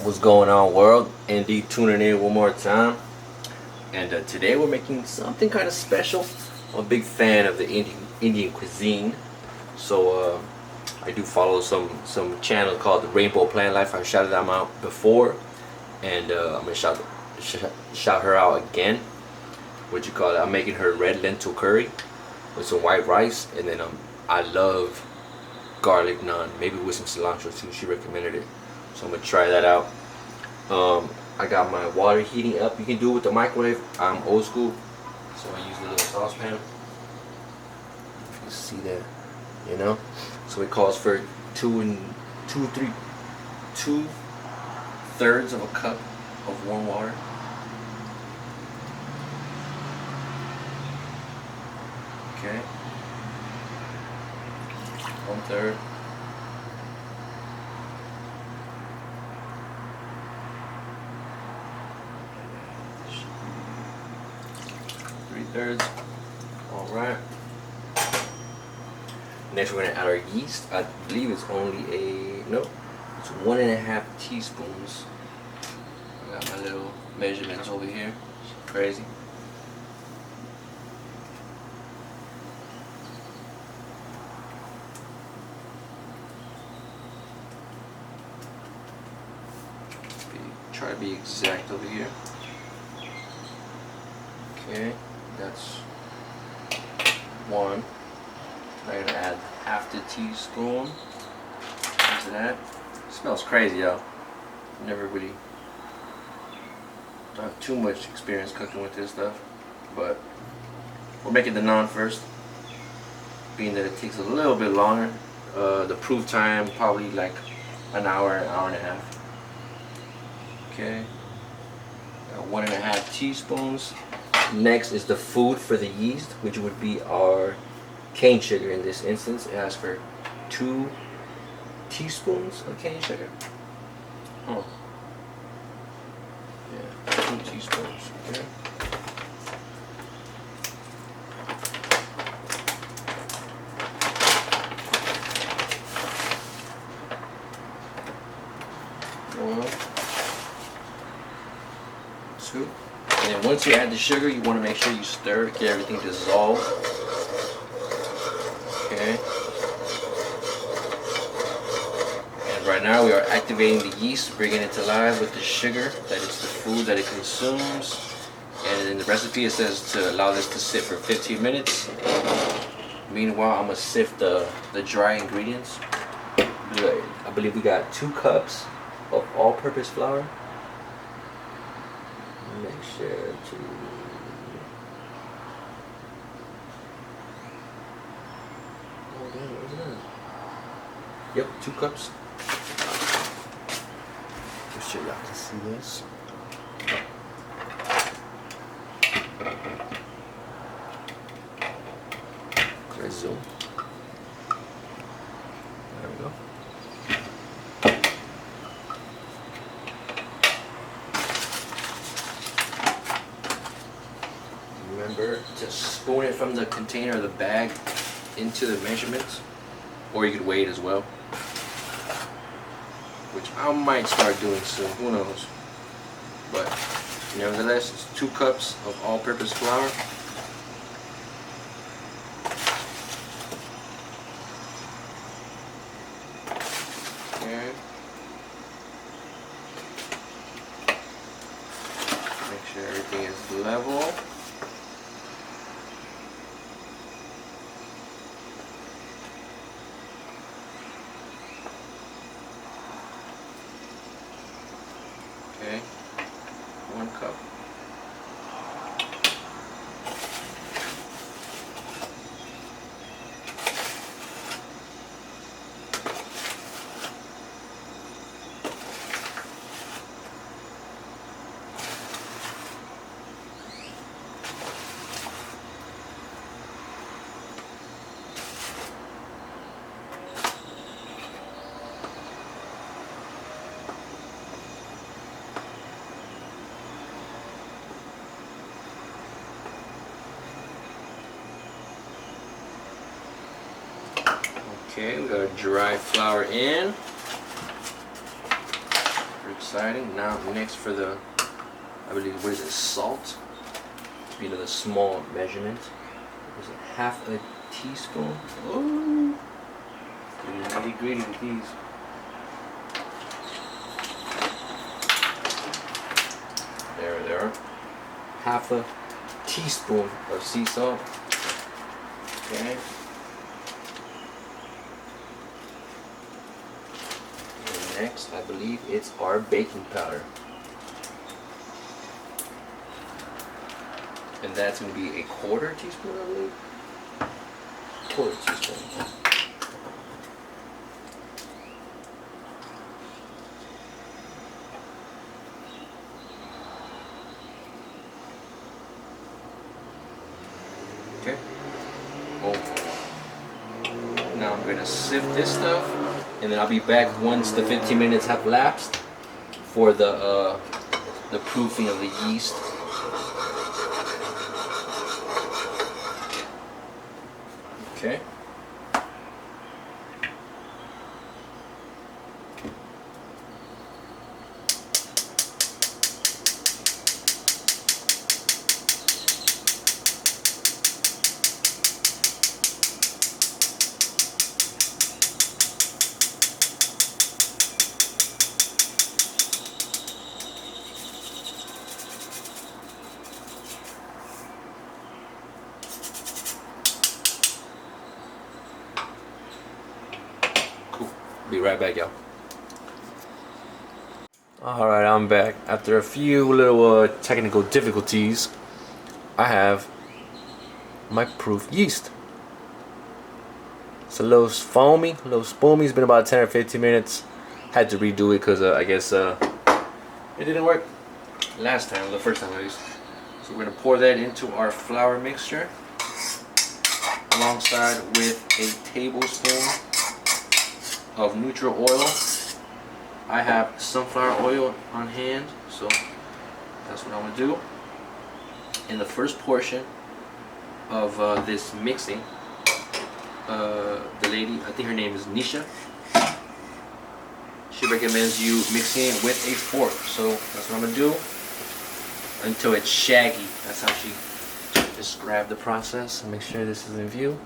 What's going on, world? Indeed, tuning in one more time. And today we're making something kind of special. I'm a big fan of the Indian cuisine, so I do follow some channel called the Rainbow Plant Life. I've shouted them out before, and I'm gonna shout her out again. What you call it? I'm making her red lentil curry with some white rice, and then I love garlic naan, maybe with some cilantro too. She recommended it, so I'm gonna try that out. I got my water heating up. You can do it with the microwave. I'm old school, so I use a little saucepan. If you see that, you know. So it calls for two thirds of a cup of warm water. Okay. 1/3. Three-thirds. Alright. Next we're gonna add our yeast. I believe it's only it's 1.5 teaspoons. I got my little measurements over here. Crazy. Try to be exact over here. Okay, that's 1. I'm gonna add 1/2 teaspoon into that. It smells crazy, yo. Never really don't have too much experience cooking with this stuff, but we're making the naan first. Being that it takes a little bit longer, the proof time probably like an hour and a half. Okay, got 1.5 teaspoons. Next is the food for the yeast, which would be our cane sugar in this instance. It asks for 2 teaspoons of cane sugar. Oh, yeah, 2 teaspoons. Okay. One. 2. And then once you add the sugar, you want to make sure you stir it, get everything dissolved. Okay. And right now we are activating the yeast, bringing it to life with the sugar. That is the food that it consumes. And in the recipe it says to allow this to sit for 15 minutes. Meanwhile, I'm going to sift the dry ingredients. I believe we got 2 cups of all-purpose flour. Make sure to Yep, 2 cups. Make sure y'all can see this. Let's zoom. There we go. Remember to spoon it from the container or the bag into the measurements, or you could weigh it as well, which I might start doing soon, who knows. But nevertheless, it's 2 cups of all-purpose flour. Okay. Make sure everything is level. Okay, 1 cup. Okay, we got dry flour in. exciting. Now next for the, I believe, what is it, salt? To be another small measurement. Is it half a teaspoon? Oh, getting nitty gritty with these. There. Half a teaspoon of sea salt. Okay. And next, I believe it's our baking powder. And that's going to be a quarter teaspoon, I believe. Quarter teaspoon. Okay. Oh. Now I'm going to sift this stuff, and then I'll be back once the 15 minutes have lapsed for the proofing of the yeast. Okay. Cool. Be right back, y'all. Alright, I'm back. After a few little technical difficulties, I have my proof yeast. It's a little foamy, a little spoomy. It's been about 10 or 15 minutes. Had to redo it because I guess it didn't work last time, the first time at least. So we're going to pour that into our flour mixture alongside with a tablespoon of neutral oil. I have sunflower oil on hand, so that's what I'm going to do. In the first portion of this mixing, the lady, I think her name is Nisha, she recommends you mixing it with a fork. So that's what I'm going to do until it's shaggy. That's how she described the process. Make sure this is in view.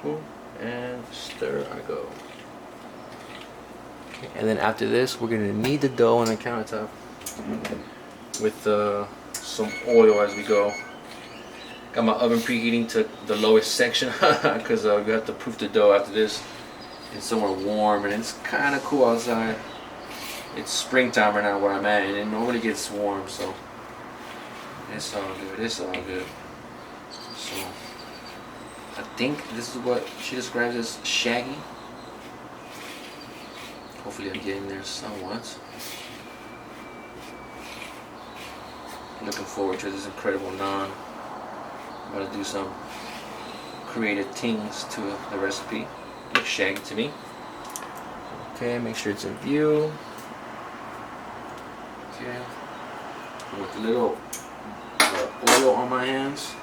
Cool. And stir I go. Okay, and then after this, we're going to knead the dough on the countertop with some oil as we go. Got my oven preheating to the lowest section because we have to proof the dough after this in somewhere warm, and it's kind of cool outside. It's springtime right now where I'm at, and it normally gets warm, so it's all good. It's all good. So I think this is what she describes as shaggy. Hopefully I'm getting there somewhat. Looking forward to this incredible naan. I'm about to do some creative things to the recipe. Looks shaggy to me. Okay, make sure it's in view. Okay. With a little oil on my hands,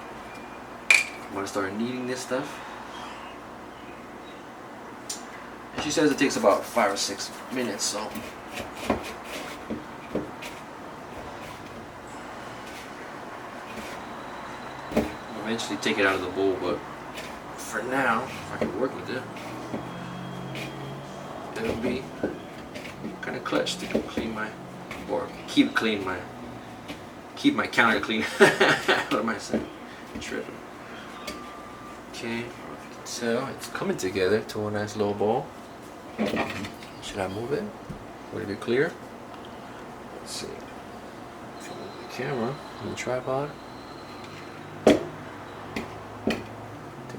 I'm gonna start kneading this stuff. And she says it takes about 5 or 6 minutes, so eventually take it out of the bowl, but for now, if I can work with it, it'll be kind of clutch to clean my, or keep my counter clean. What am I saying? I'm tripping. Okay, you can tell it's coming together to a nice little ball. Should I move it? Would it be clear? Let's see. If I move the camera on the tripod.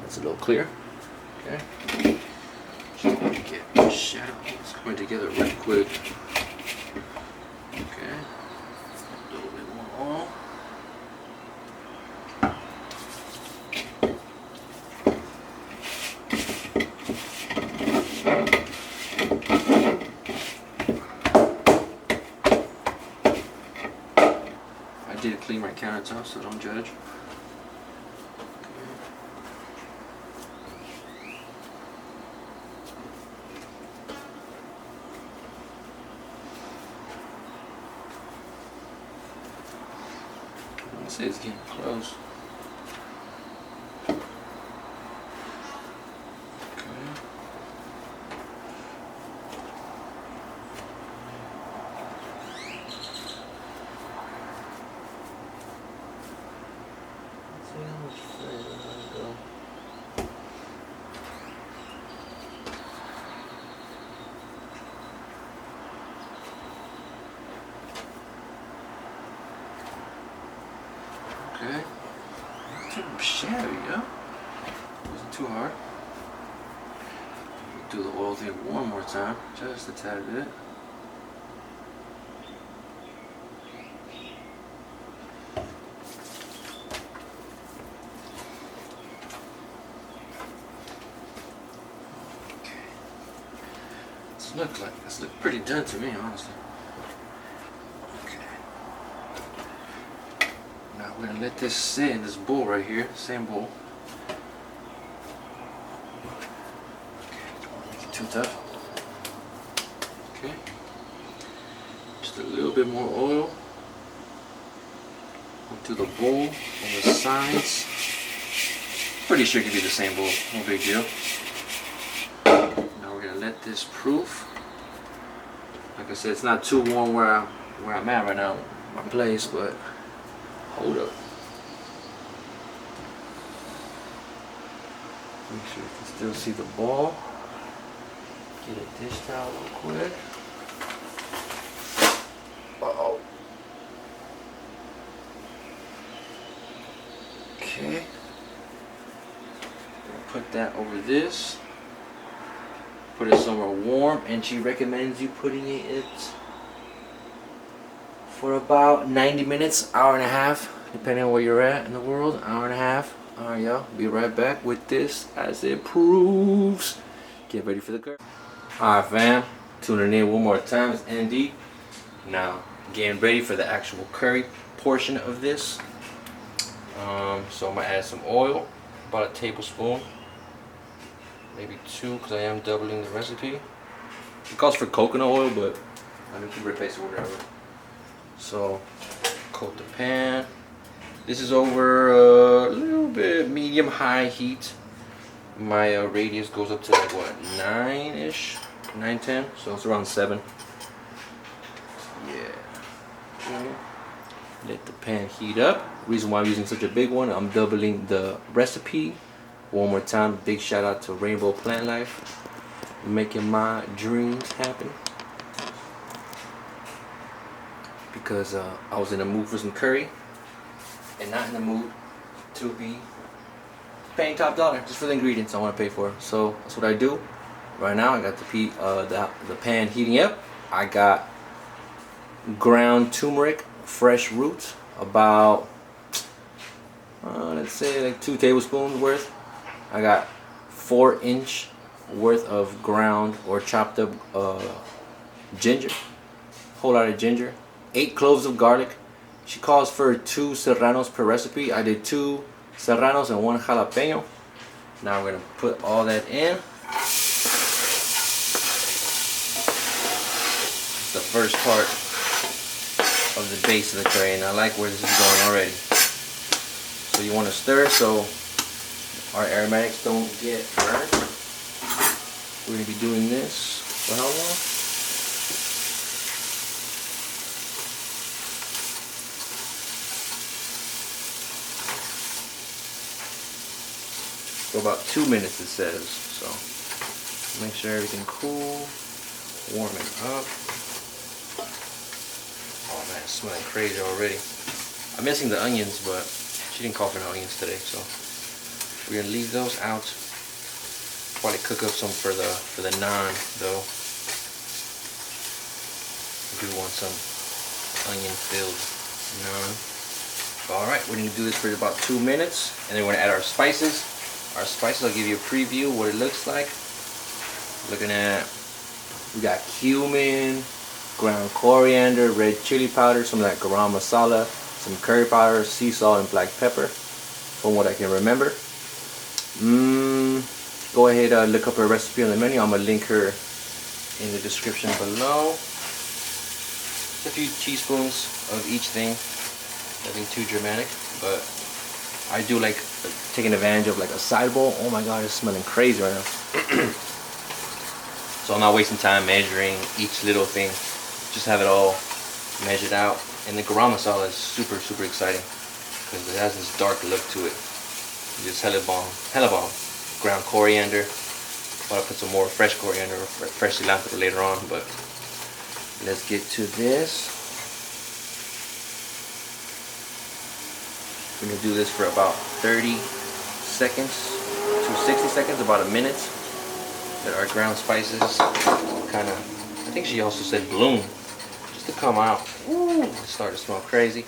It's a little clear. Okay. Just want to get the shadows coming together real quick. Okay. A little bit more oil. I did clean my countertop, so don't judge. Let's say it's getting close. Okay, not too shabby, yeah? Wasn't too hard. Do the oil thing one more time, just a tad bit. Okay. This looks pretty done to me, honestly. Now we're gonna let this sit in this bowl right here, same bowl. Okay, don't want to make it too tough. Okay, just a little bit more oil onto the bowl on the sides. Pretty sure it could be the same bowl, no big deal. Now we're gonna let this proof. Like I said, it's not too warm where I'm at right now, my place, but. Hold up. Make sure you can still see the ball. Get a dish towel real quick. Uh-oh. Okay. Put that over this. Put it somewhere warm, and she recommends you putting it for about 90 minutes, hour and a half, depending on where you're at in the world. Hour and a half. Alright, y'all. Be right back with this as it proves. Get ready for the curry. Alright, fam. Tuning in one more time. It's ND. Now, getting ready for the actual curry portion of this. So I'm going to add some oil. About a tablespoon. Maybe 2, because I am doubling the recipe. It calls for coconut oil, but I need to replace it with whatever. So, coat the pan. This is over a little bit medium-high heat. My radius goes up to like what, 9-ish, 9, 10. So it's around 7. Yeah. Okay. Let the pan heat up. Reason why I'm using such a big one, I'm doubling the recipe. One more time, big shout out to Rainbow Plant Life, making my dreams happen. Because I was in the mood for some curry and not in the mood to be paying top dollar just for the ingredients I want to pay for. So that's what I do. Right now I got the pan heating up. I got ground turmeric, fresh roots, about let's say like 2 tablespoons worth. I got 4-inch worth of ground or chopped up ginger, whole lot of ginger. 8 cloves of garlic. She calls for 2 serranos per recipe. I did 2 serranos and 1 jalapeno. Now we're gonna put all that in. It's the first part of the base of the curry, and I like where this is going already. So you want to stir so our aromatics don't get burnt. We're gonna be doing this for how long? For about 2 minutes it says, so make sure everything cool, warming up. Oh man, it's smelling crazy already. I'm missing the onions, but she didn't call for no onions today, so we're gonna leave those out. Probably cook up some for the naan though. We do want some onion filled naan. Alright, we're gonna do this for about 2 minutes, and then we're gonna add our spices. Our spices, I'll give you a preview of what it looks like. Looking at, we got cumin, ground coriander, red chili powder, some of that garam masala, some curry powder, sea salt, and black pepper, from what I can remember. Go ahead, look up her recipe on the menu. I'm gonna link her in the description below. Just a few teaspoons of each thing. Nothing too dramatic, but I do like taking advantage of like a side bowl. Oh my god, it's smelling crazy right now. So I'm not wasting time measuring each little thing. Just have it all measured out. And the garam masala is super, super exciting because it has this dark look to it. Just hella bomb. Ground coriander. I'll put some more fresh coriander or fresh cilantro later on, but let's get to this. We're gonna do this for about 30 seconds to 60 seconds, about a minute. Let our ground spices kind of, I think she also said bloom, just to come out. Ooh, it's starting to smell crazy.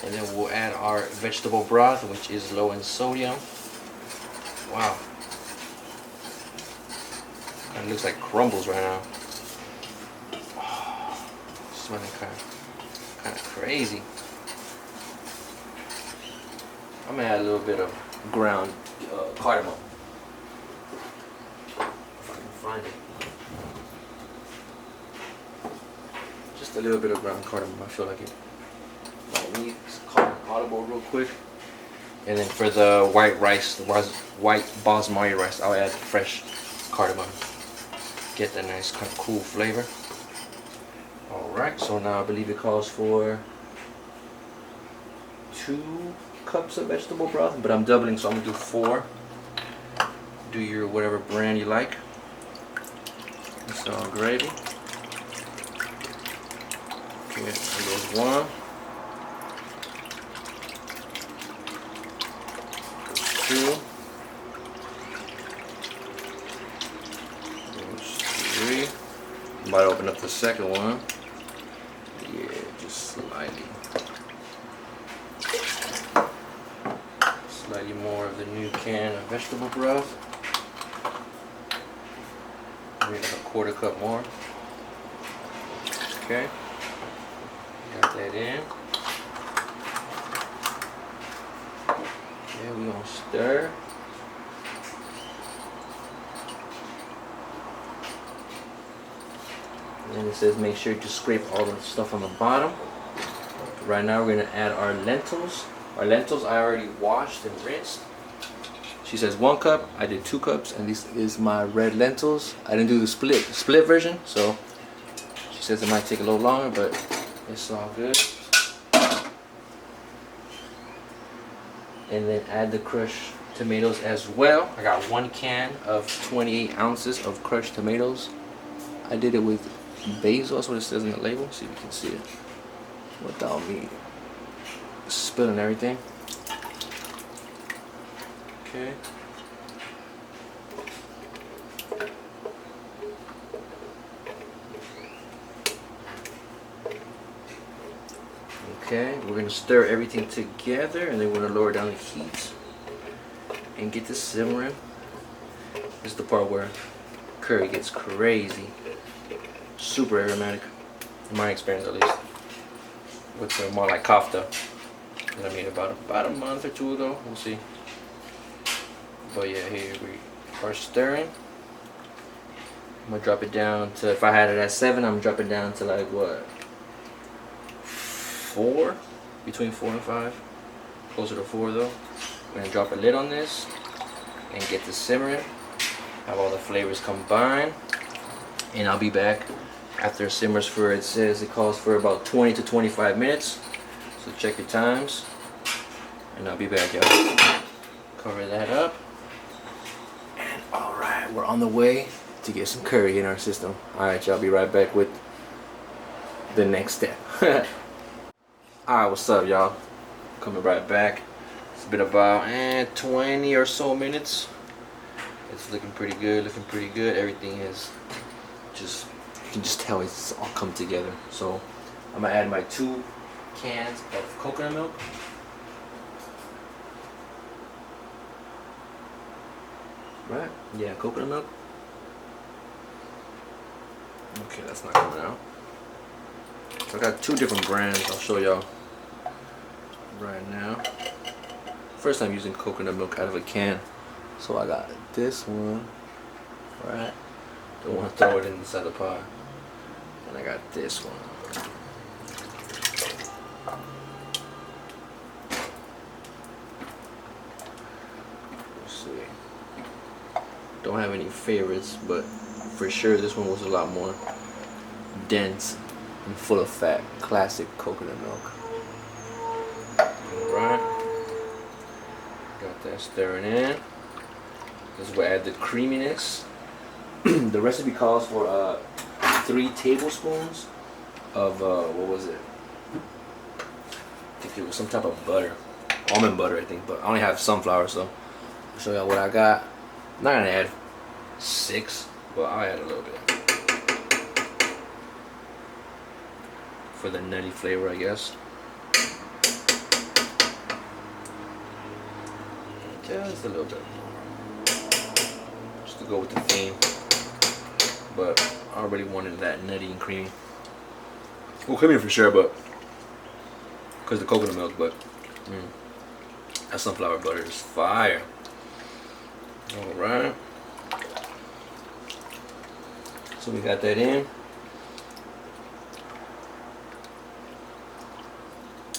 And then we'll add our vegetable broth, which is low in sodium. Wow. Kind of looks like crumbles right now. Oh, smelling kind of crazy. I'm gonna add a little bit of ground cardamom. If I can find it. Just a little bit of ground cardamom. I feel like it might need an audible real quick. And then for the white rice, the white basmati rice, I'll add fresh cardamom. Get that nice kind of cool flavor. Alright, so now I believe it calls for 2 cups of vegetable broth, but I'm doubling, so I'm gonna do 4. Do your whatever brand you like. It's all gravy. Okay, there goes 1. 2. There's 3. I'm about to open up the second one. Yeah, just slightly. Slightly more of the new can of vegetable broth. Maybe like a 1/4 cup more. Okay. Got that in. Okay, we're gonna stir. And then it says make sure to scrape all the stuff on the bottom. Right now we're gonna add our lentils. Our lentils I already washed and rinsed. She says 1 cup, I did 2 cups, and this is my red lentils. I didn't do the split version, so she says it might take a little longer, but it's all good. And then add the crushed tomatoes as well. I got 1 can of 28 ounces of crushed tomatoes. I did it with basil, that's what it says in the label. See if you can see it without me spilling everything. Okay. Okay, we're gonna stir everything together, and then we're gonna lower down the heat and get this simmering. This is the part where curry gets crazy, super aromatic, in my experience at least. With more like kofta that I made about a month or 2 ago. We'll see. But yeah, here we are stirring. I'm gonna drop it down to, if I had it at 7, I'm dropping down to like what? 4? Between 4 and 5. Closer to 4 though. I'm gonna drop a lid on this and get this simmering. Have all the flavors combined. And I'll be back after it simmers for, it says it calls for about 20 to 25 minutes. So check your times. And I'll be back, y'all. Cover that up. And alright, we're on the way to get some curry in our system. Alright, y'all, be right back with the next step. Alright, what's up, y'all? Coming right back. It's been about 20 or so minutes. It's looking pretty good, Everything is just, you can just tell it's all come together. So I'm gonna add my 2 cans of coconut milk. Right? Yeah, coconut milk. Okay, that's not coming out. So I got 2 different brands. I'll show y'all right now. First time using coconut milk out of a can. So I got this one. Right? Don't want to throw it inside the pot. And I got this one. Don't have any favorites, but for sure this one was a lot more dense and full of fat. Classic coconut milk. Alright. Got that stirring in. This is what add the creaminess. The recipe calls for 3 tablespoons of what was it? I think it was some type of butter. Almond butter, I think, but I only have sunflower, so I'll show y'all what I got. I'm not gonna add 6, but I'll add a little bit for the nutty flavor, I guess. Just a little bit, just to go with the theme. But I already wanted that nutty and creamy. Well, creamy for sure, but because the coconut milk, but that sunflower butter is fire. Alright. So we got that in.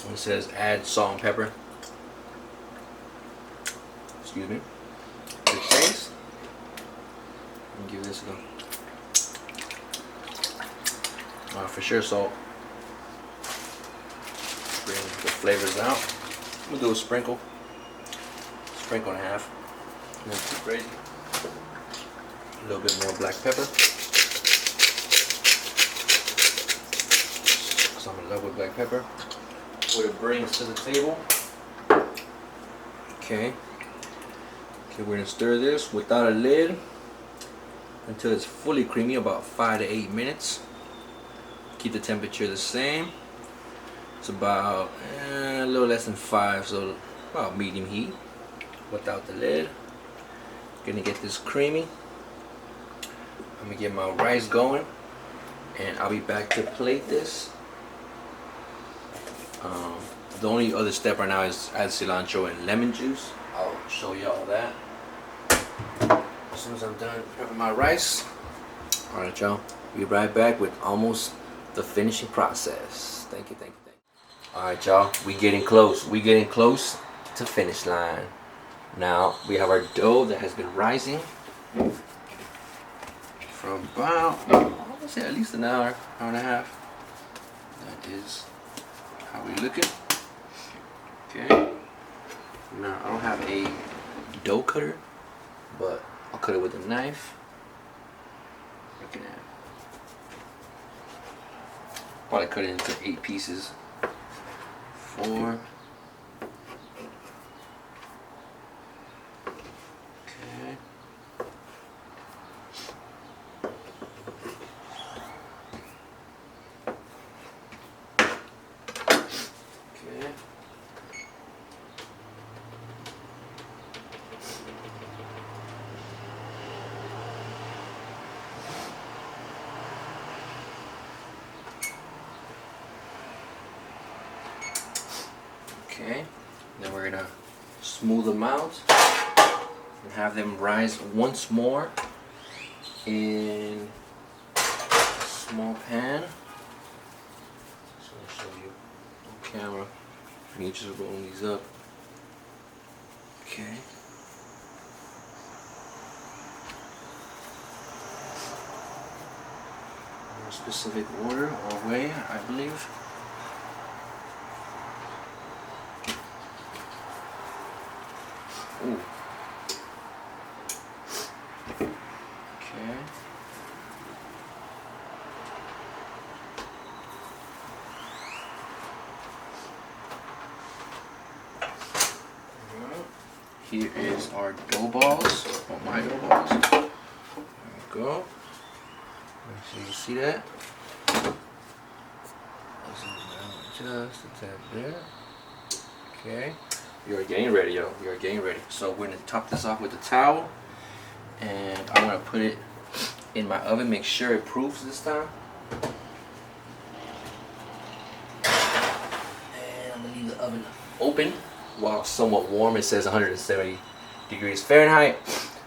And it says add salt and pepper. Excuse me. Good taste. And give this a go. For sure salt. Bring the flavors out. I'm gonna do a sprinkle. Sprinkle and a half. Not too crazy. A little bit more black pepper. Because I'm in love with black pepper. What it brings to the table. Okay. Okay, we're gonna stir this without a lid until it's fully creamy, about 5 to 8 minutes. Keep the temperature the same. It's about a little less than 5, so about medium heat without the lid. Gonna get this creamy. I'm gonna get my rice going, and I'll be back to plate this. The only other step right now is add cilantro and lemon juice. I'll show y'all that as soon as I'm done prepping my rice. Alright y'all, be right back with almost the finishing process. Thank you, thank you, thank you. Alright y'all, we getting close to finish line. Now we have our dough that has been rising for about, I would say at least an hour, hour and a half. That is how we looking. Okay. Now I don't have a dough cutter, but I'll cut it with a knife. Looking at, probably cut it into 8 pieces. 4. Okay. Okay. Okay, then we're gonna smooth them out and have them rise once more in a small pan. Just gonna show you on camera. Me just rolling these up. Okay. No specific order or way, I believe. Ooh. Okay. Here is our dough balls, or my dough balls. There we go. Make sure you see that. Just a tad there. Okay. You're getting ready, yo. You're getting ready. So we're gonna top this off with a towel, and I'm gonna put it in my oven. Make sure it proofs this time. And I'm gonna leave the oven open while somewhat warm. It says 170 degrees Fahrenheit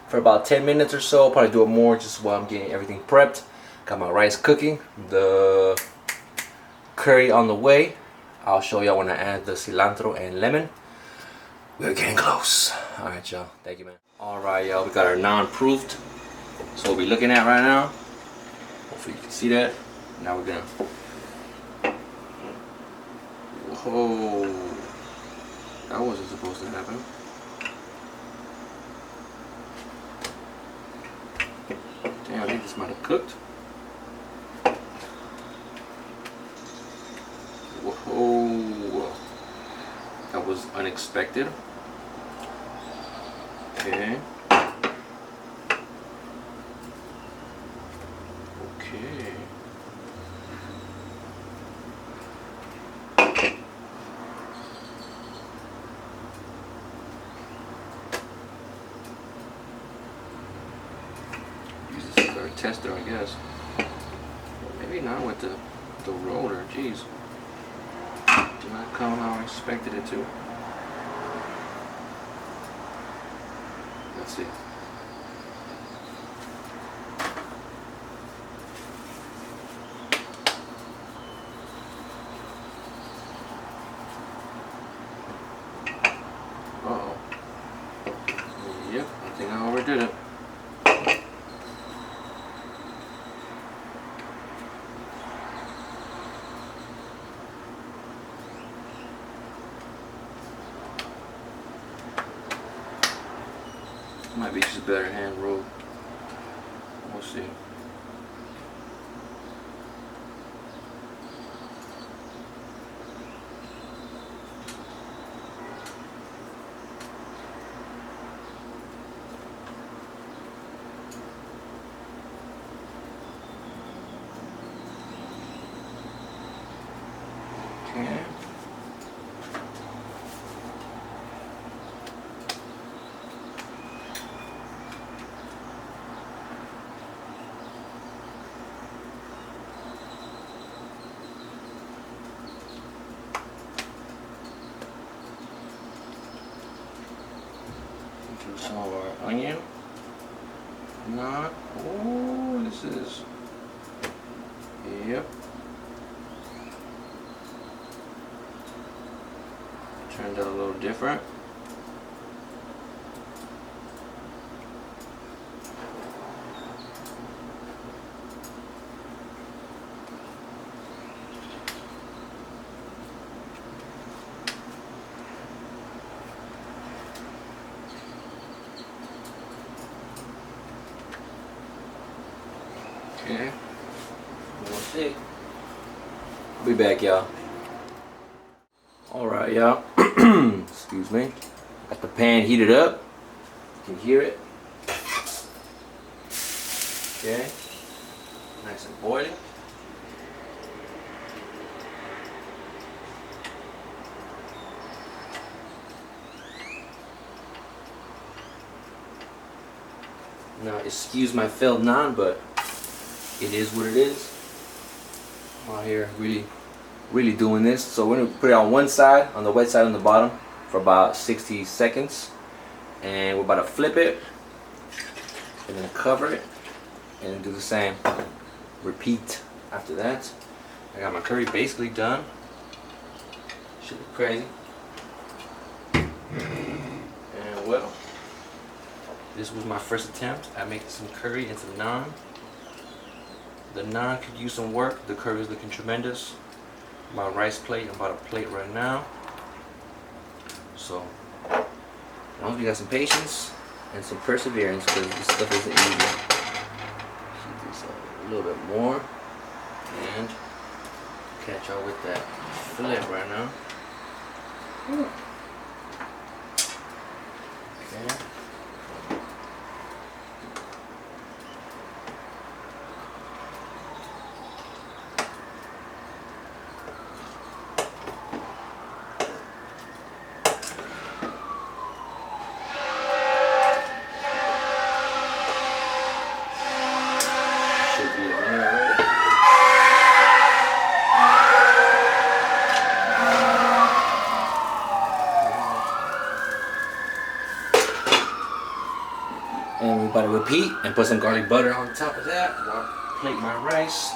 for about 10 minutes or so. I'll probably do it more just while I'm getting everything prepped. Got my rice cooking, the curry on the way. I'll show y'all when I add the cilantro and lemon. We're getting close. Alright y'all, thank you man. Alright y'all, we got our naan proofed. So what we're looking at right now, hopefully you can see that. Now we're gonna, whoa, that wasn't supposed to happen. Damn, I think this might have cooked. Whoa, that was unexpected. Okay. Okay. Use this as our tester, I guess. Maybe not with the roller. Jeez. Did not come how I expected it to. Let's see. Uh-oh. Yep, I think I overdid it. Might be just a better hand roll. We'll see. Okay. Do some of our onion. Not. Oh, this is. Yep. Turned out a little different. Okay. We'll see. I'll be back, y'all. Alright, y'all. Excuse me. Got the pan heated up. You can hear it. Okay. Nice and boiling. Now, excuse my failed naan, but it is what it is. I'm out here really doing this. So we're gonna put it on one side, on the wet side on the bottom, for about 60 seconds. And we're about to flip it, and then cover it, and then do the same. Repeat after that. I got my curry basically done. Should be crazy. And well, this was my first attempt at making some curry into naan. The naan could use some work. The curry is looking tremendous. My rice plate, I'm about to plate right now. So, as long as you got some patience and some perseverance, because this stuff isn't easy. Heat this up a little bit more and catch y'all with that flip right now. Okay. And we're about to repeat and put some garlic butter on top of that while I plate my rice.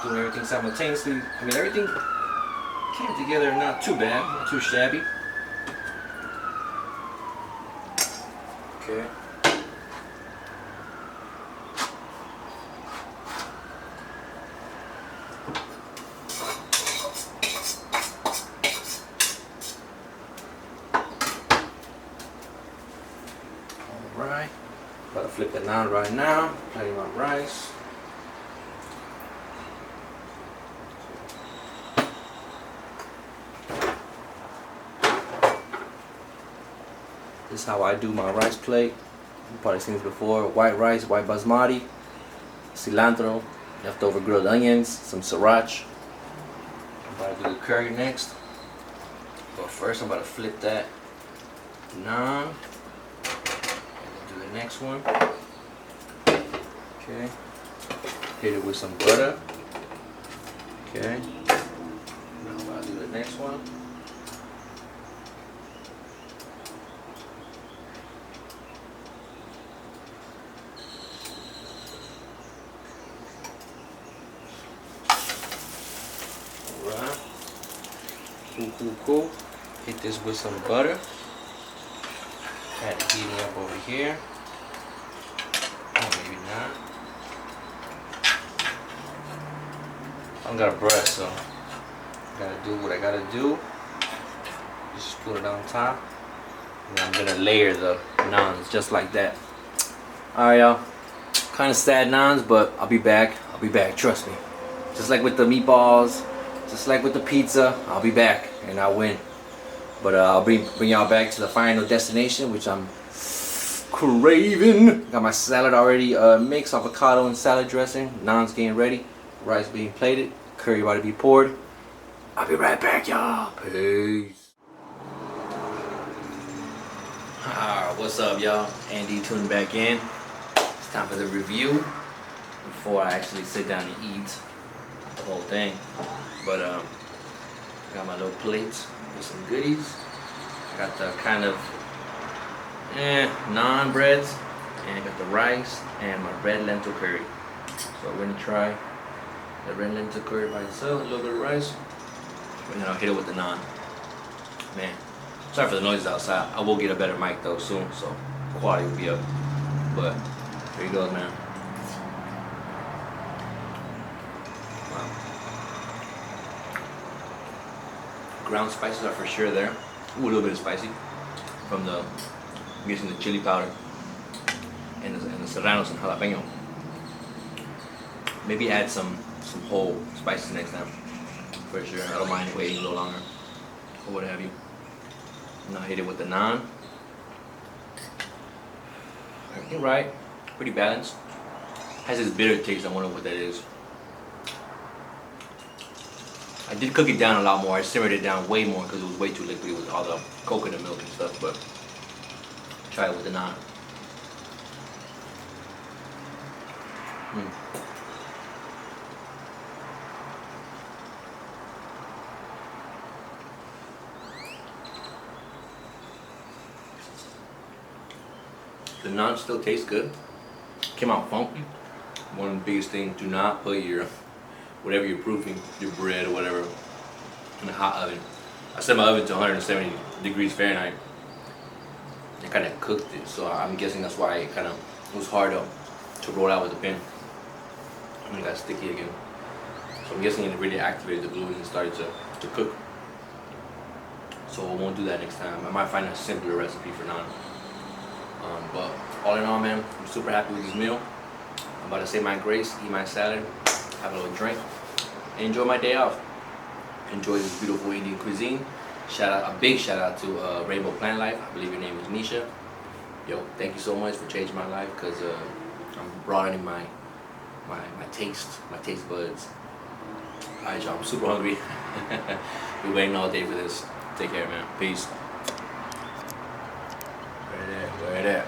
Doing everything simultaneously. I mean, everything came together not too bad, not too shabby. Okay. naan right now. Plating my rice. This is how I do my rice plate. You've probably seen this before. White rice, white basmati, cilantro, leftover grilled onions, some sriracha. I'm about to do the curry next. But first I'm about to flip that naan. And do the next one. Okay. Hit it with some butter. Okay. Now I'm about to do the next one. Alright. Cool. Hit this with some butter. Had it heating up over here. Oh, maybe not. I don't got a brush, so I gotta do what I gotta do. Just put it on top. And I'm gonna layer the naans just like that. Alright, y'all. Kind of sad naans, but I'll be back. Trust me. Just like with the meatballs, just like with the pizza, I'll be back and I'll win. But I'll bring y'all back to the final destination, which I'm craving. Got my salad already mixed, avocado and salad dressing. Naan's getting ready. Rice being plated. Curry about to be poured. I'll be right back, y'all. Peace. Alright, what's up, y'all? Andy tuning back in. It's time for the review before I actually sit down and eat the whole thing. But got my little plates with some goodies. I got the kind of naan breads, and I got the rice and my red lentil curry. So we're gonna try the red lentil curry by itself, a little bit of rice, and then I'll hit it with the naan. Man, sorry for the noises outside. I will get a better mic though soon, so quality will be up. But here he goes, man. Wow. Ground spices are for sure there. Ooh, a little bit of spicy from the, I'm guessing the chili powder and the serranos and jalapeno. Maybe add some whole spices next time, for sure. I don't mind waiting a little longer or what have you. Now hit it with the naan. Everything right, pretty balanced. Has this bitter taste. I wonder what that is. I did cook it down a lot more. I simmered it down way more because it was way too liquidy with all the coconut milk and stuff. But try it with the naan. The naan still tastes good. Came out funky. One of the biggest things: do not put your whatever you're proofing, your bread or whatever, in a hot oven. I set my oven to 170 degrees Fahrenheit. I kind of cooked it, so I'm guessing that's why it was hard to roll out with the pin. And it got sticky again. So I'm guessing it really activated the glue and started to cook. So I won't do that next time. I might find a simpler recipe for naan. But all in all, man, I'm super happy with this meal. I'm about to say my grace, eat my salad, have a little drink, and enjoy my day off. Enjoy this beautiful Indian cuisine. A big shout out to Rainbow Plant Life. I believe your name is Nisha. Yo, thank you so much for changing my life, because I'm broadening my taste buds. Alright, y'all, I'm super hungry. Been waiting all day for this. Take care, man. Peace. Where it at?